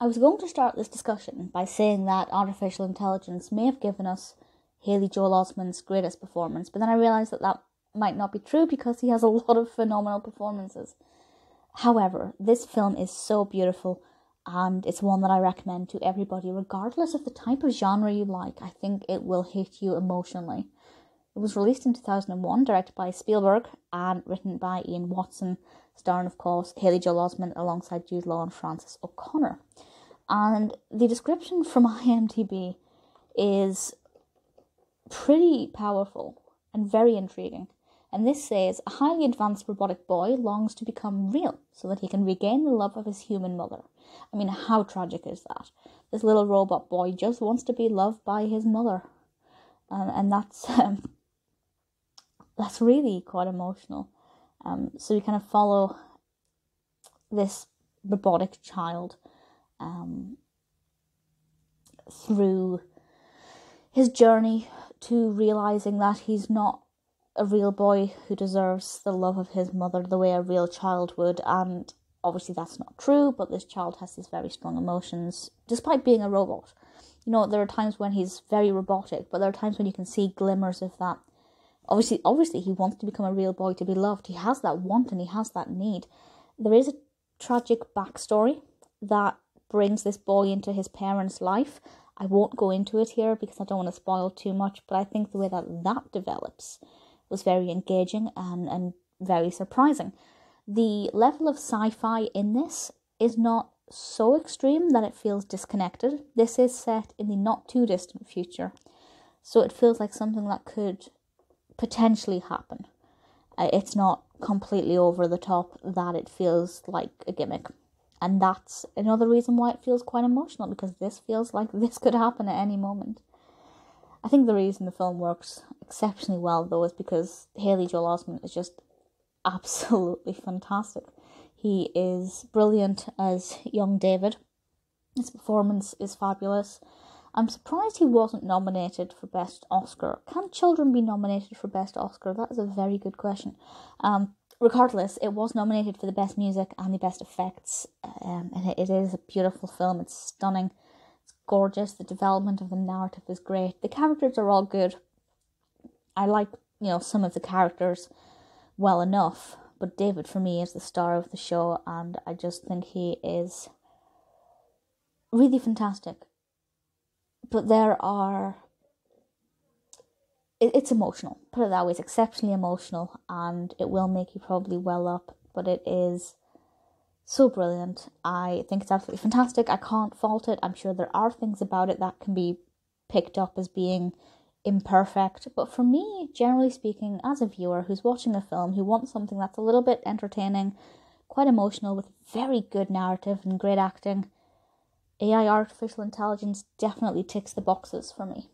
I was going to start this discussion by saying that artificial intelligence may have given us Haley Joel Osment's greatest performance, but then I realised that that might not be true because he has a lot of phenomenal performances. However, this film is so beautiful, and it's one that I recommend to everybody, regardless of the type of genre you like. I think it will hit you emotionally. It was released in 2001, directed by Spielberg, and written by Ian Watson, starring, of course, Haley Joel Osment alongside Jude Law and Frances O'Connor. And the description from IMDb is pretty powerful and very intriguing. And this says, a highly advanced robotic boy longs to become real so that he can regain the love of his human mother. I mean, how tragic is that? This little robot boy just wants to be loved by his mother. And that's really quite emotional. So we kind of follow this robotic child through his journey to realising that he's not a real boy who deserves the love of his mother the way a real child would. And obviously that's not true, but this child has these very strong emotions, despite being a robot. You know, there are times when he's very robotic, but there are times when you can see glimmers of that. Obviously he wants to become a real boy to be loved. He has that want and he has that need. There is a tragic backstory that brings this boy into his parents' life. I won't go into it here because I don't want to spoil too much, but I think the way that develops was very engaging and very surprising. The level of sci-fi in this is not so extreme that it feels disconnected. This is set in the not too distant future, so it feels like something that could potentially happen. It's not completely over the top that it feels like a gimmick. And that's another reason why it feels quite emotional, because this feels like this could happen at any moment. I think the reason the film works exceptionally well, though, is because Haley Joel Osment is just absolutely fantastic. He is brilliant as young David. His performance is fabulous. I'm surprised he wasn't nominated for Best Oscar. Can children be nominated for Best Oscar? That is a very good question. Regardless, it was nominated for the Best Music and the Best Effects. And it is a beautiful film. It's stunning. It's gorgeous. The development of the narrative is great. The characters are all good. I like, some of the characters well enough. But David, for me, is the star of the show. And I just think he is really fantastic. But it's emotional, put it that way. It's exceptionally emotional, and it will make you probably well up, but it is so brilliant. I think it's absolutely fantastic. I can't fault it. I'm sure there are things about it that can be picked up as being imperfect, but for me, generally speaking, as a viewer who's watching a film, who wants something that's a little bit entertaining, quite emotional, with very good narrative and great acting, AI artificial intelligence definitely ticks the boxes for me.